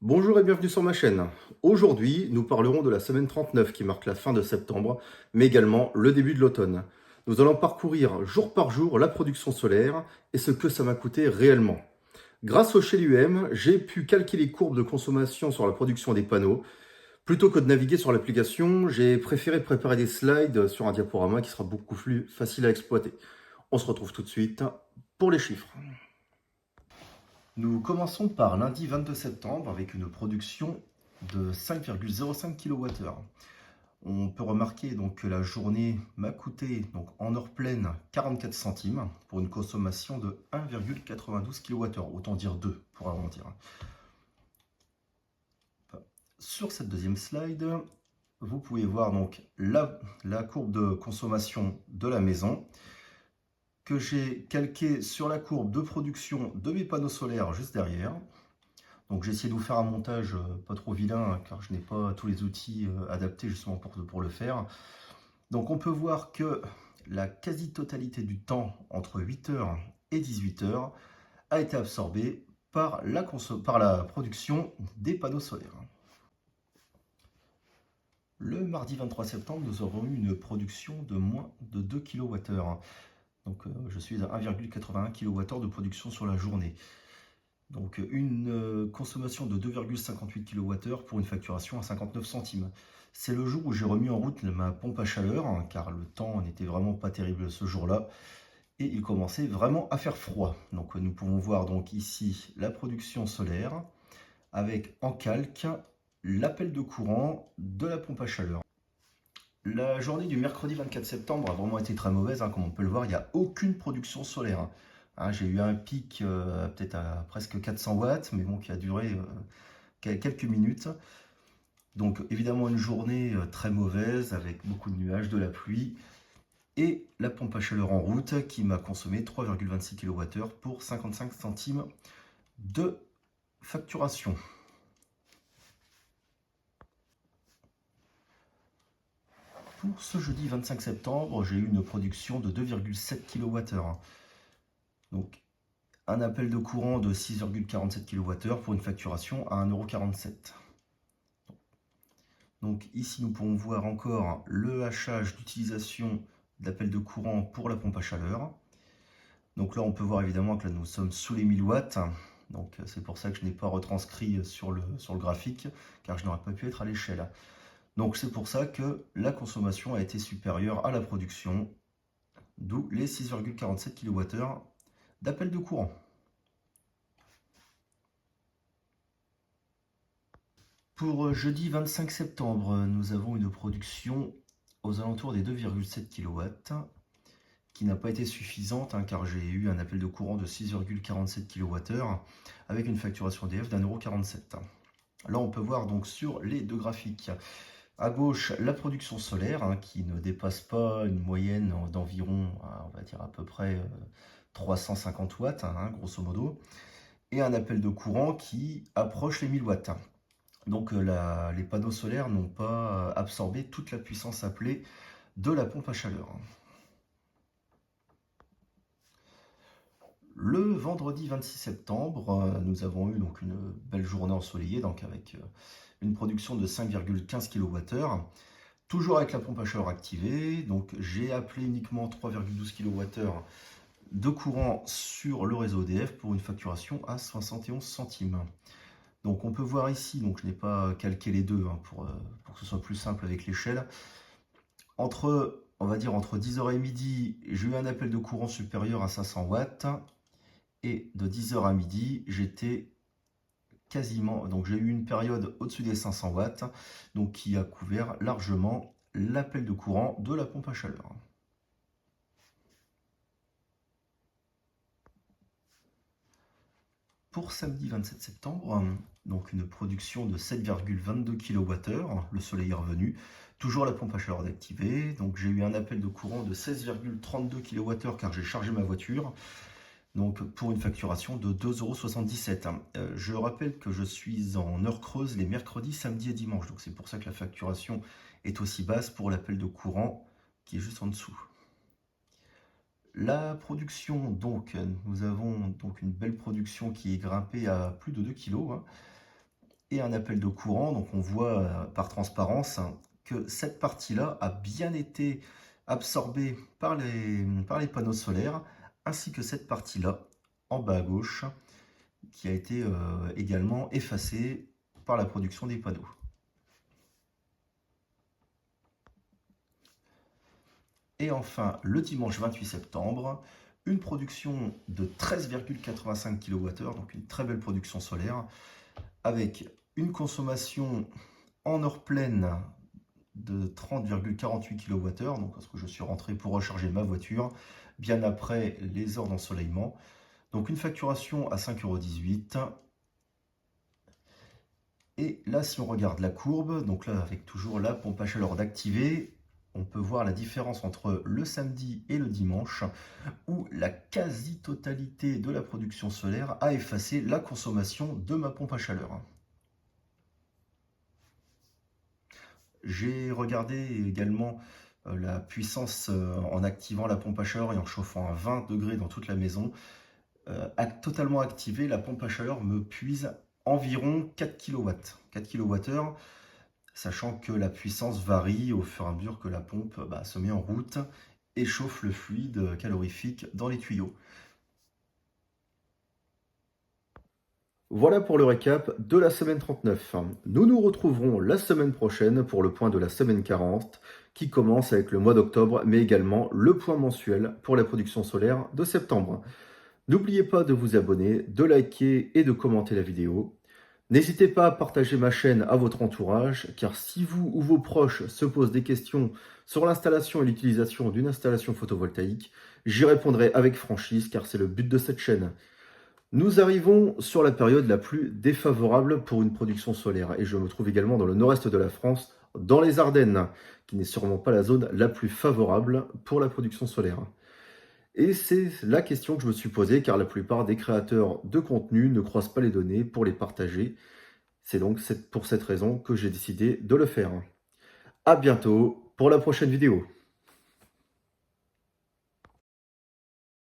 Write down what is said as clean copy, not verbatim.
Bonjour et bienvenue sur ma chaîne. Aujourd'hui, nous parlerons de la semaine 39 qui marque la fin de septembre, mais également le début de l'automne. Nous allons parcourir jour par jour la production solaire et ce que ça m'a coûté réellement. Grâce au Shell UM, j'ai pu calquer les courbes de consommation sur la production des panneaux. Plutôt que de naviguer sur l'application, j'ai préféré préparer des slides sur un diaporama qui sera beaucoup plus facile à exploiter. On se retrouve tout de suite pour les chiffres. Nous commençons par lundi 22 septembre avec une production de 5,05 kWh. On peut remarquer donc que la journée m'a coûté donc en heure pleine 44 centimes pour une consommation de 1,92 kWh, autant dire 2 pour arrondir. Sur cette deuxième slide, vous pouvez voir donc la courbe de consommation de la maison que j'ai calquée sur la courbe de production de mes panneaux solaires juste derrière. Donc j'ai essayé de vous faire un montage pas trop vilain, hein, car je n'ai pas tous les outils adaptés justement pour le faire. Donc on peut voir que la quasi-totalité du temps entre 8h et 18h a été absorbée par la production des panneaux solaires. Le mardi 23 septembre, nous avons eu une production de moins de 2 kWh. Donc je suis à 1,81 kWh de production sur la journée. Donc une consommation de 2,58 kWh pour une facturation à 59 centimes. C'est le jour où j'ai remis en route ma pompe à chaleur, hein, car le temps n'était vraiment pas terrible ce jour-là. Et il commençait vraiment à faire froid. Donc nous pouvons voir donc ici la production solaire, avec en calque l'appel de courant de la pompe à chaleur. La journée du mercredi 24 septembre a vraiment été très mauvaise, hein, comme on peut le voir, il n'y a aucune production solaire. Hein, j'ai eu un pic peut-être à presque 400 watts, mais bon, qui a duré quelques minutes. Donc évidemment une journée très mauvaise, avec beaucoup de nuages, de la pluie, et la pompe à chaleur en route qui m'a consommé 3,26 kWh pour 55 centimes de facturation. Pour ce jeudi 25 septembre, j'ai eu une production de 2,7 kWh. Donc un appel de courant de 6,47 kWh pour une facturation à 1,47 €. Donc ici, nous pouvons voir encore le hachage d'utilisation d'appel de courant pour la pompe à chaleur. Donc là, on peut voir évidemment que là, nous sommes sous les 1000 watts. Donc c'est pour ça que je n'ai pas retranscrit sur le graphique, car je n'aurais pas pu être à l'échelle. Donc c'est pour ça que la consommation a été supérieure à la production, d'où les 6,47 kWh d'appel de courant. Pour jeudi 25 septembre, nous avons une production aux alentours des 2,7 kW, qui n'a pas été suffisante, hein, car j'ai eu un appel de courant de 6,47 kWh avec une facturation EDF d'1,47 €. Là, on peut voir donc sur les deux graphiques, à gauche, la production solaire, hein, qui ne dépasse pas une moyenne d'environ, on va dire à peu près 350 watts, hein, grosso modo, et un appel de courant qui approche les 1000 watts. Donc les panneaux solaires n'ont pas absorbé toute la puissance appelée de la pompe à chaleur. Le vendredi 26 septembre, nous avons eu donc une belle journée ensoleillée, donc avec une production de 5,15 kWh, toujours avec la pompe à chaleur activée. Donc j'ai appelé uniquement 3,12 kWh de courant sur le réseau EDF pour une facturation à 71 centimes. Donc on peut voir ici, donc je n'ai pas calqué les deux, hein, pour que ce soit plus simple avec l'échelle. On va dire entre 10h et midi, j'ai eu un appel de courant supérieur à 500 watts. Et de 10h à midi, j'étais quasiment, donc j'ai eu une période au-dessus des 500 watts, donc qui a couvert largement l'appel de courant de la pompe à chaleur. Pour samedi 27 septembre, donc une production de 7,22 kWh, le soleil est revenu, toujours la pompe à chaleur d'activer, donc j'ai eu un appel de courant de 16,32 kWh car j'ai chargé ma voiture, donc pour une facturation de 2,77 €. Je rappelle que je suis en heure creuse les mercredis, samedis et dimanches, donc c'est pour ça que la facturation est aussi basse pour l'appel de courant qui est juste en dessous. La production, donc, nous avons donc une belle production qui est grimpée à plus de 2 kg, hein. et un appel de courant. Donc on voit par transparence que cette partie-là a bien été absorbée par les panneaux solaires, ainsi que cette partie-là en bas à gauche qui a été également effacée par la production des panneaux. Et enfin, le dimanche 28 septembre, une production de 13,85 kWh, donc une très belle production solaire, avec une consommation en heure pleine de 30,48 kWh, donc parce que je suis rentré pour recharger ma voiture, bien après les heures d'ensoleillement. Donc une facturation à 5,18 €. Et là, si on regarde la courbe, donc là avec toujours la pompe à chaleur d'activer, on peut voir la différence entre le samedi et le dimanche, où la quasi-totalité de la production solaire a effacé la consommation de ma pompe à chaleur. J'ai regardé également la puissance en activant la pompe à chaleur et en chauffant à 20 degrés dans toute la maison. Totalement activée, la pompe à chaleur me puise environ 4 kW. 4 kWh, sachant que la puissance varie au fur et à mesure que la pompe se met en route et chauffe le fluide calorifique dans les tuyaux. Voilà pour le récap de la semaine 39. Nous nous retrouverons la semaine prochaine pour le point de la semaine 40 qui commence avec le mois d'octobre, mais également le point mensuel pour la production solaire de septembre. N'oubliez pas de vous abonner, de liker et de commenter la vidéo. N'hésitez pas à partager ma chaîne à votre entourage, car si vous ou vos proches se posent des questions sur l'installation et l'utilisation d'une installation photovoltaïque, j'y répondrai avec franchise, car c'est le but de cette chaîne. Nous arrivons sur la période la plus défavorable pour une production solaire, et je me trouve également dans le nord-est de la France, dans les Ardennes, qui n'est sûrement pas la zone la plus favorable pour la production solaire. Et c'est la question que je me suis posée, car la plupart des créateurs de contenu ne croisent pas les données pour les partager. C'est donc pour cette raison que j'ai décidé de le faire. À bientôt pour la prochaine vidéo.